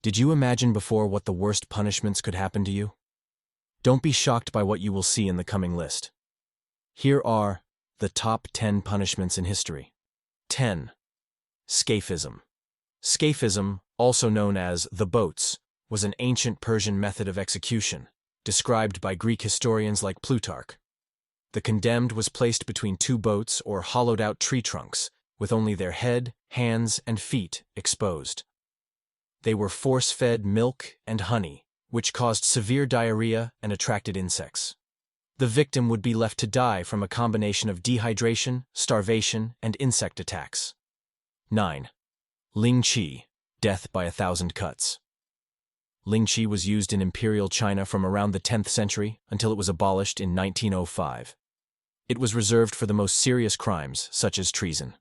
Did you imagine before what the worst punishments could happen to you? Don't be shocked by what you will see in the coming list. Here are the top 10 punishments in history. 10. Scaphism. Scaphism, also known as the boats, was an ancient Persian method of execution, described by Greek historians like Plutarch. The condemned was placed between two boats or hollowed-out tree trunks, with only their head, hands, and feet exposed. They were force-fed milk and honey, which caused severe diarrhea and attracted insects. The victim would be left to die from a combination of dehydration, starvation, and insect attacks. 9. Ling Chi, death by 1,000 cuts. Ling Chi was used in imperial China from around the 10th century until it was abolished in 1905. It was reserved for the most serious crimes, such as treason.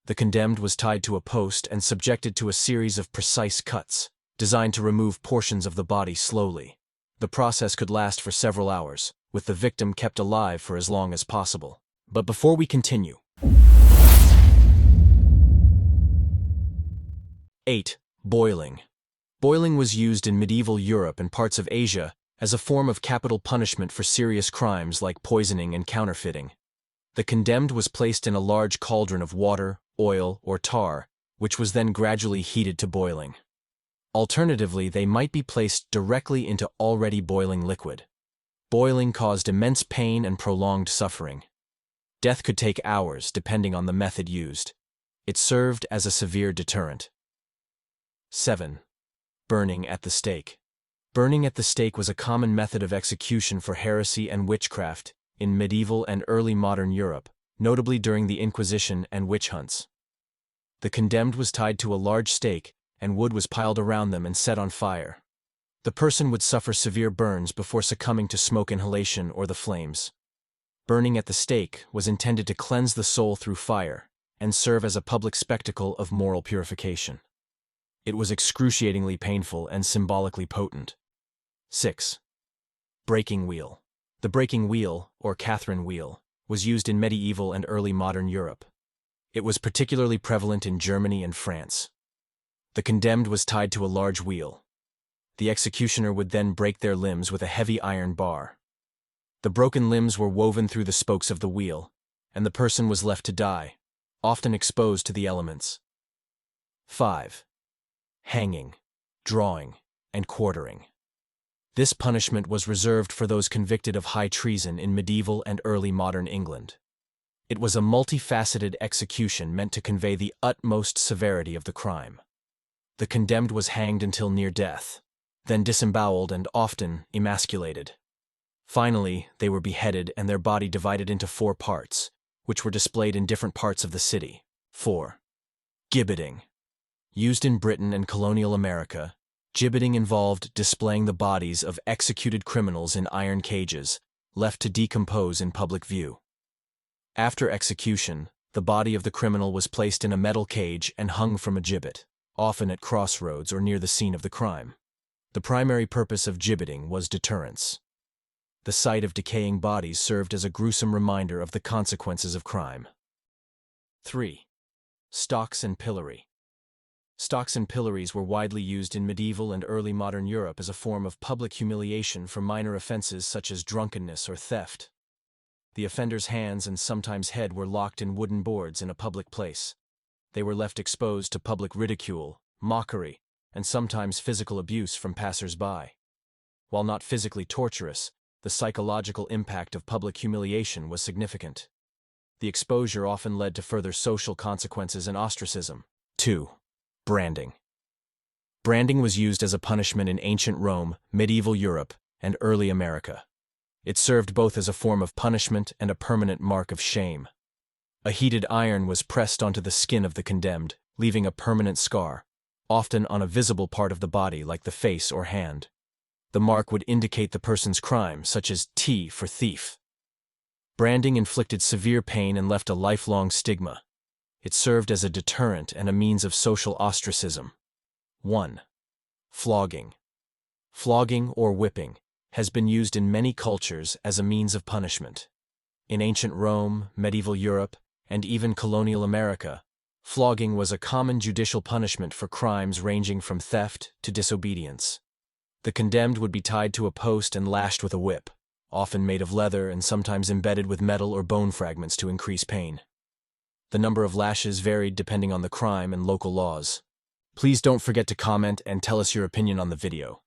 The condemned was tied to a post and subjected to a series of precise cuts, designed to remove portions of the body slowly. The process could last for several hours, with the victim kept alive for as long as possible. But before we continue, 8. Boiling. Boiling was used in medieval Europe and parts of Asia as a form of capital punishment for serious crimes like poisoning and counterfeiting. The condemned was placed in a large cauldron of water, oil, or tar, which was then gradually heated to boiling. Alternatively, they might be placed directly into already boiling liquid. Boiling caused immense pain and prolonged suffering. Death could take hours, depending on the method used. It served as a severe deterrent. 7. Burning at the stake. Burning at the stake was a common method of execution for heresy and witchcraft in medieval and early modern Europe, notably during the Inquisition and witch hunts. The condemned was tied to a large stake, and wood was piled around them and set on fire. The person would suffer severe burns before succumbing to smoke inhalation or the flames. Burning at the stake was intended to cleanse the soul through fire and serve as a public spectacle of moral purification. It was excruciatingly painful and symbolically potent. 6. Breaking wheel. The breaking wheel, or Catherine wheel, was used in medieval and early modern Europe. It was particularly prevalent in Germany and France. The condemned was tied to a large wheel. The executioner would then break their limbs with a heavy iron bar. The broken limbs were woven through the spokes of the wheel, and the person was left to die, often exposed to the elements. 5. Hanging, drawing, and quartering. This punishment was reserved for those convicted of high treason in medieval and early modern England. It was a multifaceted execution meant to convey the utmost severity of the crime. The condemned was hanged until near death, then disemboweled and often emasculated. Finally, they were beheaded and their body divided into 4 parts, which were displayed in different parts of the city. 4. Gibbeting. Used in Britain and colonial America, gibbeting involved displaying the bodies of executed criminals in iron cages, left to decompose in public view. After execution, the body of the criminal was placed in a metal cage and hung from a gibbet, often at crossroads or near the scene of the crime. The primary purpose of gibbeting was deterrence. The sight of decaying bodies served as a gruesome reminder of the consequences of crime. 3. Stocks and pillory. Stocks and pillories were widely used in medieval and early modern Europe as a form of public humiliation for minor offenses such as drunkenness or theft. The offender's hands and sometimes head were locked in wooden boards in a public place. They were left exposed to public ridicule, mockery, and sometimes physical abuse from passers-by. While not physically torturous, the psychological impact of public humiliation was significant. The exposure often led to further social consequences and ostracism. 2. Branding. Branding was used as a punishment in ancient Rome, medieval Europe, and early America. It served both as a form of punishment and a permanent mark of shame. A heated iron was pressed onto the skin of the condemned, leaving a permanent scar, often on a visible part of the body like the face or hand. The mark would indicate the person's crime, such as T for thief. Branding inflicted severe pain and left a lifelong stigma. It served as a deterrent and a means of social ostracism. 1. Flogging. Flogging, or whipping, has been used in many cultures as a means of punishment. In ancient Rome, medieval Europe, and even colonial America, Flogging was a common judicial punishment for crimes ranging from theft to disobedience. The condemned would be tied to a post and lashed with a whip, often made of leather and sometimes embedded with metal or bone fragments to increase pain. The number of lashes varied depending on the crime and local laws. Please don't forget to comment and tell us your opinion on the video.